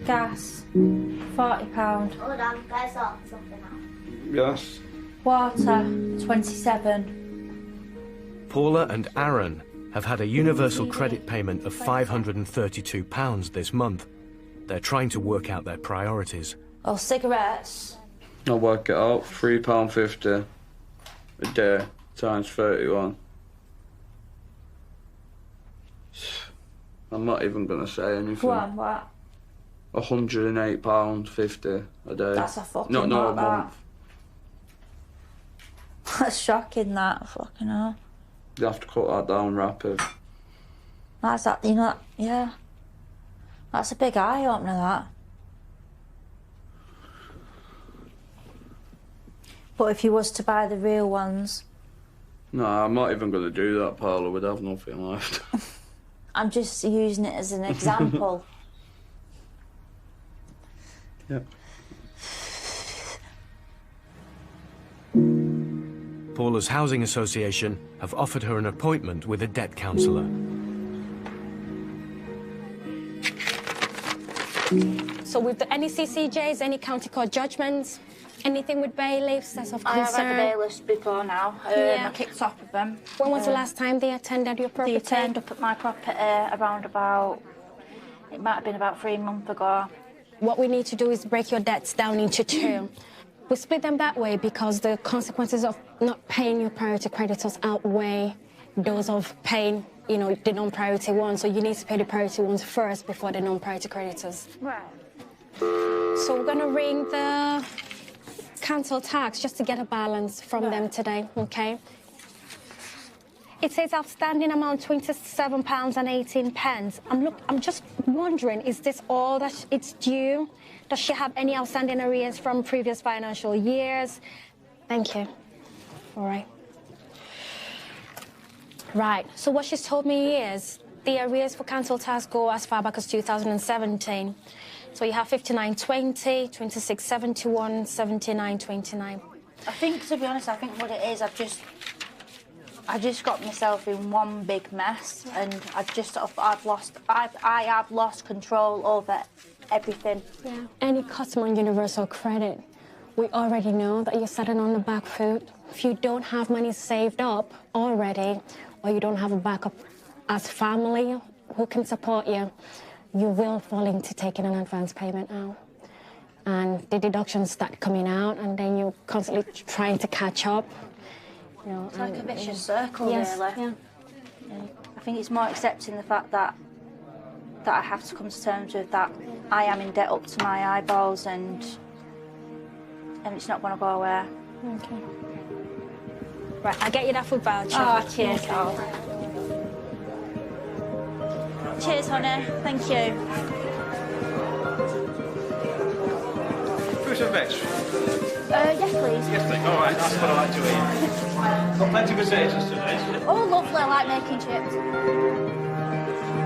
S4: Gas, £40.
S8: Hold on, guys, sort something out.
S5: Yes.
S4: Water, 27.
S1: Paula and Aaron have had a universal credit payment of £532 this month. They're trying to work out their priorities.
S4: Oh, cigarettes.
S5: I'll work it out. £3.50 a day times 31. I'm not even going to say anything.
S4: Go on, what?
S5: £108.50 a day.
S4: That's a fucking
S5: a
S4: lot,
S5: month.
S4: That's shocking, that. Fucking hell.
S5: You have to cut that down rapid.
S4: That's that, you know, yeah. That's a big eye-opener, that. But if you was to buy the real ones...
S5: No, I'm not even going to do that, Paula. We'd have nothing left.
S4: I'm just using it as an example.
S5: Yep.
S1: Paula's housing association have offered her an appointment with a debt counsellor.
S14: So with any CCJs, any county court judgments, anything with bailiffs that's of concern?
S4: I have had the bailiffs before now. I kicked off with them.
S14: When was the last time they attended your property?
S4: They turned up at my property around about, it might have been about 3 months ago.
S14: What we need to do is break your debts down into two. We split them that way because the consequences of not paying your priority creditors outweigh those of paying, you know, the non-priority ones. So you need to pay the priority ones first before the non-priority creditors.
S4: Right.
S14: So we're going to ring the council tax just to get a balance from them today, okay? It says outstanding amount £27.18. I'm just wondering, is this all that it's due? Does she have any outstanding arrears from previous financial years? Thank you. All right. Right, so what she's told me is the arrears for council tax go as far back as 2017. So you have 5920, 2671, 7929.
S4: I think, to be honest, I think what it is, I just got myself in one big mess, and I have lost control over everything.
S14: Yeah. Any customer on Universal Credit, we already know that you're sitting on the back foot. If you don't have money saved up already, or you don't have a backup as family who can support you, you will fall into taking an advance payment now. And the deductions start coming out, and then you're constantly trying to catch up. You know,
S4: it's like a vicious circle,
S14: yes,
S4: really.
S14: Yeah.
S4: I think it's more accepting the fact that I have to come to terms with that I am in debt up to my eyeballs, and it's not going to go away.
S14: Okay. Right, I'll get you that food voucher.
S4: Oh, cheers.
S14: Okay.
S4: Oh. Cheers, honey. Thank you.
S5: Fruit and veg.
S4: Yes, please.
S25: Yes, please. All right, that's what I like to eat. Got plenty of potatoes today.
S4: Oh, lovely. I like making chips.
S2: Do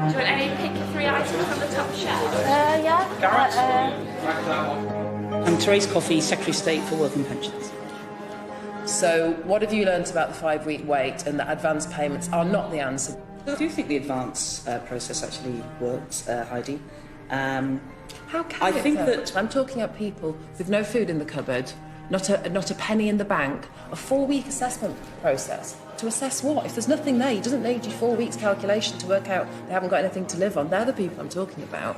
S2: you want any picky free items from the top shelf?
S4: Yeah.
S15: I'm Therese Coffey, Secretary of State for Work and Pensions.
S23: So, what have you learnt about the 5-week wait and that advance payments are not the answer?
S15: I do think the advance process actually works, Heidi.
S23: How can
S15: I
S23: it,
S15: think
S23: though?
S15: that
S23: I'm talking about people with no food in the cupboard, not a penny in the bank, a 4-week assessment process. To assess what? If there's nothing there, he doesn't need your 4 weeks calculation to work out they haven't got anything to live on. They're the people I'm talking about.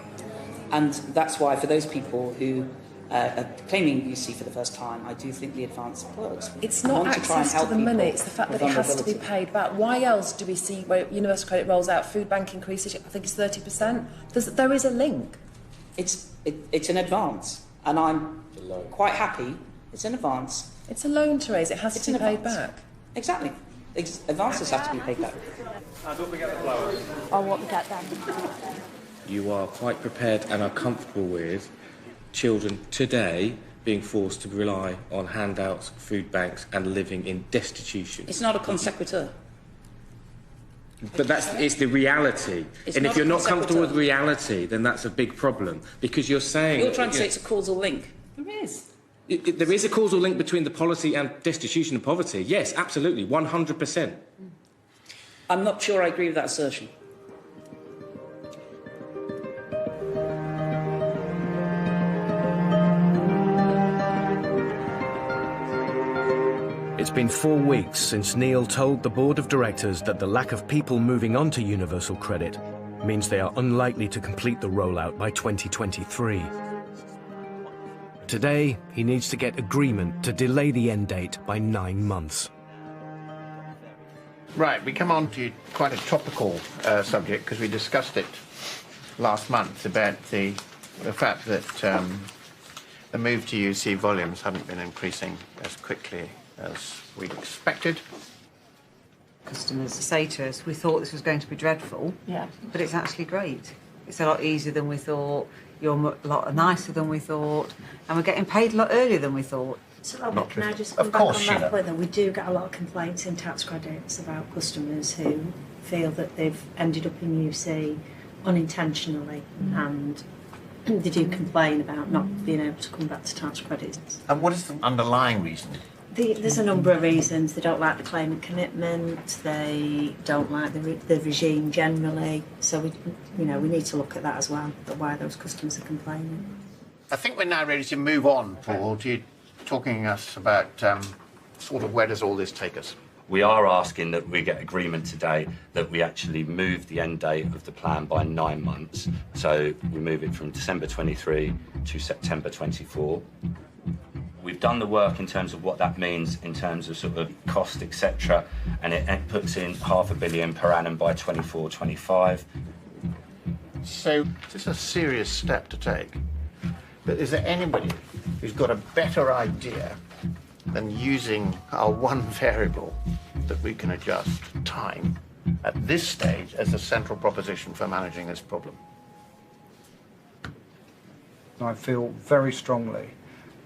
S15: And that's why, for those people who are claiming UC for the first time, I do think the advance works.
S23: It's
S15: I
S23: not
S15: want to try and
S23: access to
S15: help
S23: the
S15: people
S23: money, it's the fact
S15: with
S23: that it has to be
S15: vulnerability.
S23: paid back. Why else do we see where universal credit rolls out, food bank increases, I think it's 30%? There is a link.
S15: It's an advance, and I'm quite happy. It's an advance.
S23: It's a loan, Therese. It has to be paid back.
S15: Exactly. Advances have to be paid back.
S25: Don't forget the flowers.
S22: I won't get them.
S16: You are quite prepared and are comfortable with children today being forced to rely on handouts, food banks, and living in destitution.
S15: It's not a consecutor.
S16: But it's the reality.
S15: It's
S16: and
S15: not
S16: if you're
S15: a
S16: not comfortable with
S15: consecutor.
S16: reality, then that's a big problem. Because you're saying...
S15: You're trying to say it's a causal link. There is.
S16: There is a causal link between the policy and destitution and poverty. Yes, absolutely, 100%.
S15: I'm not sure I agree with that assertion.
S1: It's been 4 weeks since Neil told the board of directors that the lack of people moving on to universal credit means they are unlikely to complete the rollout by 2023. Today, he needs to get agreement to delay the end date by 9 months.
S10: Right, we come on to quite a topical subject because we discussed it last month about the fact that the move to UC volumes hadn't been increasing as quickly as we'd expected.
S17: Customers say to us, we thought this was going to be dreadful,
S23: Yeah.
S17: but it's actually great. It's a lot easier than we thought, you're a lot nicer than we thought, and we're getting paid a lot earlier than we thought.
S20: So, Albert, can I just come back on that point? That we do get a lot of complaints in tax credits about customers who feel that they've ended up in UC unintentionally, and they do complain about not being able to come back to tax credits.
S10: And what is the underlying reason?
S20: There's a number of reasons. They don't like the claimant commitment. They don't like the regime generally. So we need to look at that as well. But why those customers are complaining.
S10: I think we're now ready to move on, Paul, to talking to us about sort of where does all this take us?
S3: We are asking that we get agreement today that we actually move the end date of the plan by 9 months. So we move it from December 23 to September 24. We've done the work in terms of what that means in terms of sort of cost, etc. And it puts in £500 million per annum by 24-25.
S10: So this is a serious step to take. But is there anybody who's got a better idea than using our one variable that we can adjust, time, at this stage as a central proposition for managing this problem?
S19: I feel very strongly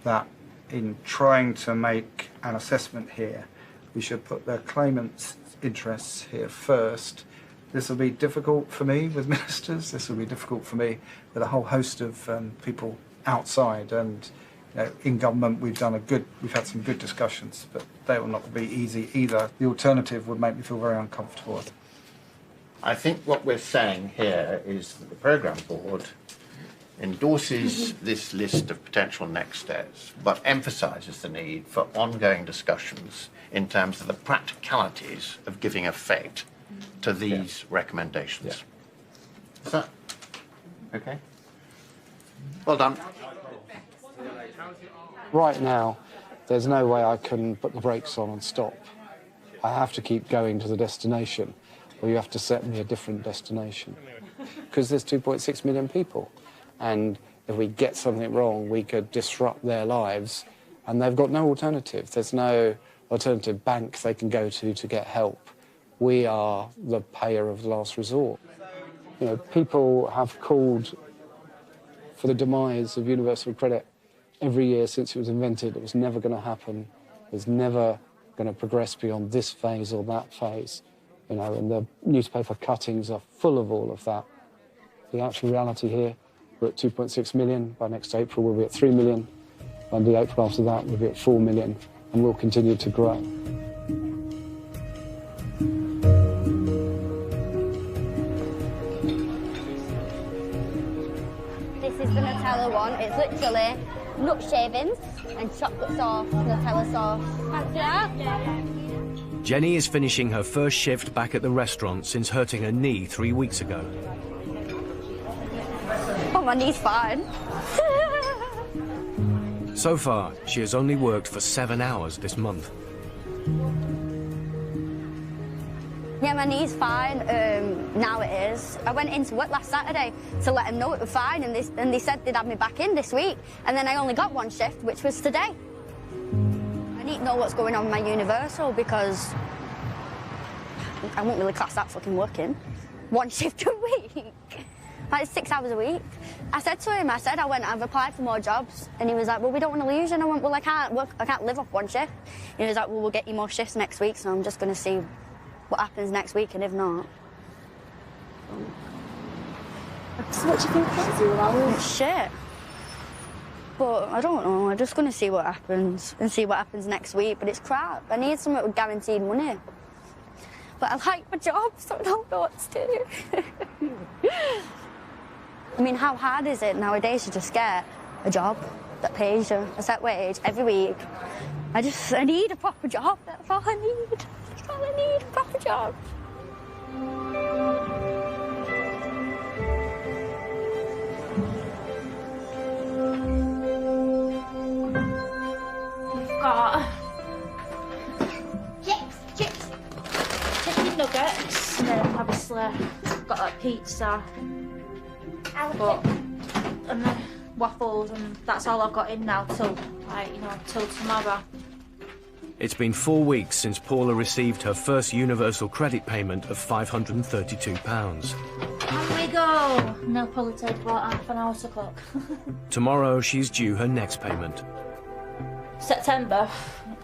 S19: that in trying to make an assessment here, we should put the claimant's interests here first. This will be difficult for me with ministers. This will be difficult for me with a whole host of people outside. And in government, we've had some good discussions, but they will not be easy either. The alternative would make me feel very uncomfortable.
S10: I think what we're saying here is that the programme board endorses this list of potential next steps, but emphasises the need for ongoing discussions in terms of the practicalities of giving effect to these recommendations. Is that okay? Well done.
S19: Right now, there's no way I can put the brakes on and stop. I have to keep going to the destination, or you have to set me a different destination. Because there's 2.6 million people. And if we get something wrong, we could disrupt their lives, and they've got no alternative. There's no alternative bank they can go to get help. We are the payer of last resort. People have called for the demise of universal credit
S24: every year since it was invented, it was never going to happen. It was never going to progress beyond this phase or that phase. You know, and the newspaper cuttings are full of all of that. The actual reality here, we're at 2.6 million. By next April, we'll be at 3 million. By the April after that, we'll be at 4 million, and we'll continue to grow.
S22: This is the Nutella one. It's literally nut shavings and chocolate sauce, Nutella sauce. Fancy that?
S1: Jenny is finishing her first shift back at the restaurant since hurting her knee 3 weeks ago.
S22: Oh, my knee's fine.
S1: So far, she has only worked for 7 hours this month.
S22: Yeah, my knee's fine. Now it is. I went into work last Saturday to let them know it was fine, and they said they'd have me back in this week. And then I only got one shift, which was today. I need to know what's going on with my Universal, because I won't really class that fucking working. One shift a week. Like 6 hours a week. I said to him, I've applied for more jobs. And he was like, well, we don't want to lose you. And I went, well, I can't live off one shift. And he was like, well, we'll get you more shifts next week, so I'm just going to see what happens next week, and if not...
S21: So what do you think about 0 hours?
S22: It's shit. But I don't know, I'm just going to see what happens, and see what happens next week, but it's crap. I need something with guaranteed money. But I like my job, so I don't know what to do. I mean, how hard is it nowadays to just get a job that pays you a set wage every week? I need a proper job, that's all I need. That's all I need, a proper job.
S4: We've got chips, chicken nuggets, and then obviously got that pizza, and then waffles, and that's all I've got in now till, till tomorrow.
S1: It's been 4 weeks since Paula received her first Universal Credit payment of £532.
S4: On we go! And they'll probably take about half an hour to cook.
S1: Tomorrow, she's due her next payment.
S4: September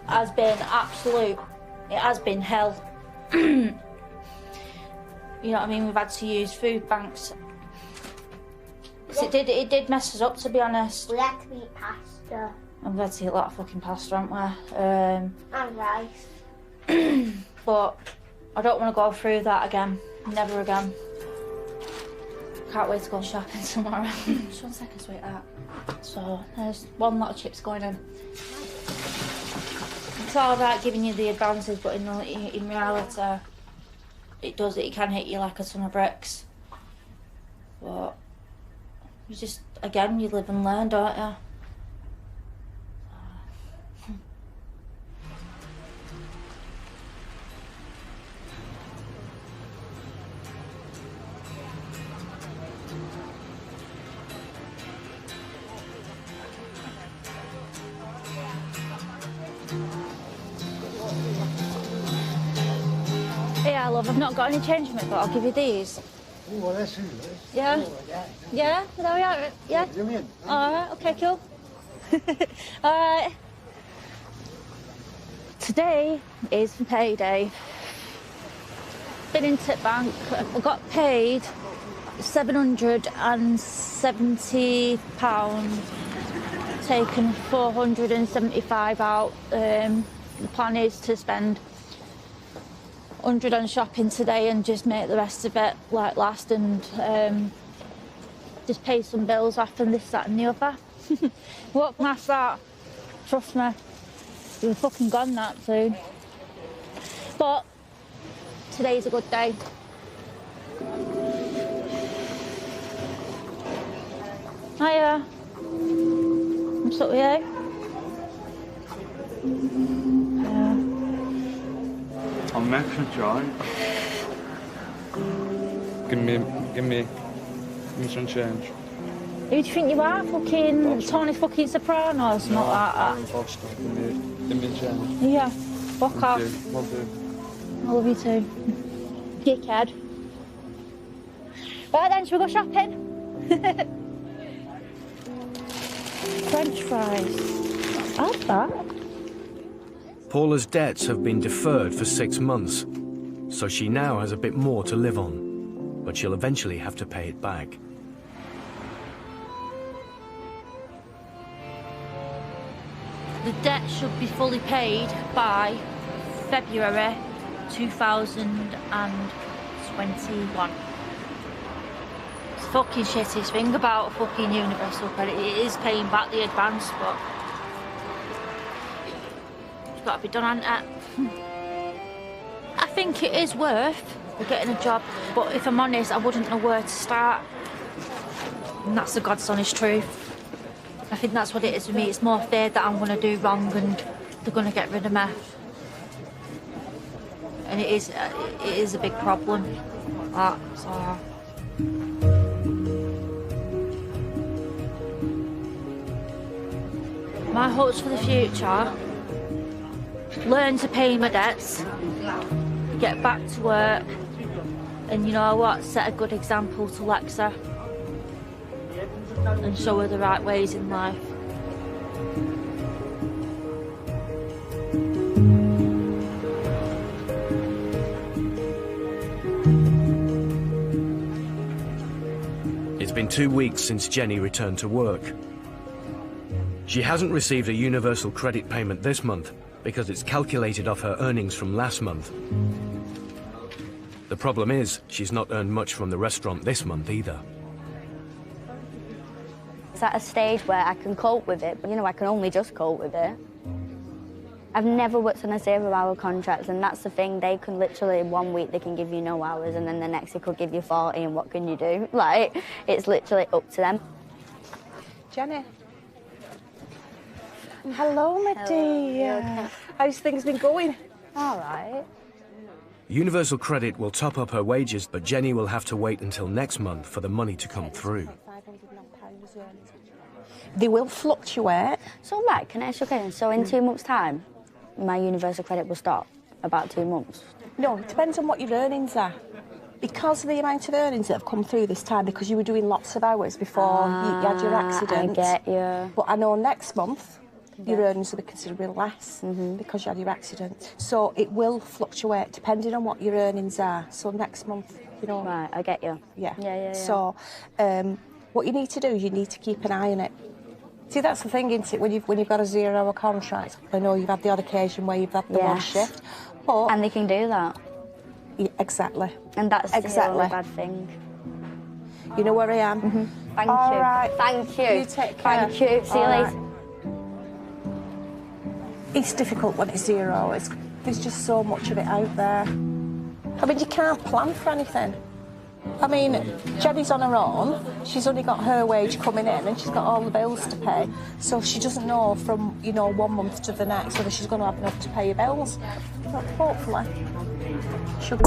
S4: has been absolute. It has been hell. You know what I mean? We've had to use food banks. It did mess us up, to be honest.
S8: We had to eat pasta.
S4: And we had to eat a lot of fucking pasta, haven't we?
S8: And rice.
S4: But I don't want to go through that again. Never again. Can't wait to go shopping tomorrow. Just 1 second, sweetheart. So there's one lot of chips going in. It's all right giving you the advantage, but in reality, it can hit you like a ton of bricks. But you just, again, you live and learn, don't you? Yeah, love, I've not got any change from it, but I'll give you these.
S6: Oh, that's it.
S4: Yeah? Yeah? There we are. Yeah? Alright, okay, cool. Alright. Today is payday. Been in Tip Bank. I got paid £770, taken 475 out. The plan is to spend 100 on shopping today and just make the rest of it like last, and just pay some bills off and this, that and the other. Won't pass that. Trust me. You're fucking gone that soon. But today's a good day. Hiya. What's up with you?
S5: I'm making John. Give me some change.
S4: Who do you think you are? Fucking Tony fucking Sopranos? Not like that.
S5: Give me change.
S4: Yeah, fuck off.
S5: Love you.
S4: I love you too. Dickhead. Right then, shall we go shopping?
S22: French fries. I'll have that.
S1: Paula's debts have been deferred for 6 months, so she now has a bit more to live on, but she'll eventually have to pay it back.
S4: The debt should be fully paid by February 2021. It's the fucking shittiest thing about fucking universal credit. It is paying back the advance, but it's got to be done, hasn't it? I think it is worth getting a job, but if I'm honest, I wouldn't know where to start. And that's the God's honest truth. I think that's what it is for me. It's more fear that I'm going to do wrong and they're going to get rid of me. And it is a big problem. So. My hopes for the future: learn to pay my debts, get back to work, and you know what, set a good example to Lexa and show her the right ways in life.
S1: It's been 2 weeks since Jenny returned to work. She hasn't received a universal credit payment this month because it's calculated off her earnings from last month. The problem is, she's not earned much from the restaurant this month either.
S22: It's at a stage where I can cope with it, but you know, I can only just cope with it. I've never worked on a 0-hour contract, and that's the thing. They can literally, 1 week they can give you no hours, and then the next they could give you 40, and what can you do? Like, it's literally up to them.
S21: Jenny. Hello, my dear.
S22: Okay.
S21: How's things been going?
S22: All right.
S1: Universal Credit will top up her wages, but Jenny will have to wait until next month for the money to come through.
S21: They will fluctuate.
S22: So, like, can I ask you a question? So, in 2 months' time, my universal credit will stop? About 2 months?
S21: No, it depends on what your earnings are. Because of the amount of earnings that have come through this time, because you were doing lots of hours before you had your accident.
S22: I get you.
S21: But I know next month, your earnings will be considerably less because you had your accident. So it will fluctuate depending on what your earnings are. So next month, you know.
S22: Right, I get you.
S21: Yeah. So what you need to do is you need to keep an eye on it. See, that's the thing, isn't it? When you've got a 0-hour contract, I know you've had the odd occasion where you've had the one shift, but
S22: and they can do that.
S21: Yeah, exactly.
S22: And that's the only bad thing.
S21: You know where I am.
S22: Thank
S21: All
S22: you.
S21: right.
S22: Thank you.
S21: You take care.
S22: Thank you. See you
S21: All
S22: later.
S21: right. It's difficult when it's 0 hours. There's just so much of it out there. I mean, you can't plan for anything. I mean, Jenny's on her own. She's only got her wage coming in and she's got all the bills to pay. So she doesn't know from, 1 month to the next whether she's going to have enough to pay her bills. But hopefully, she'll...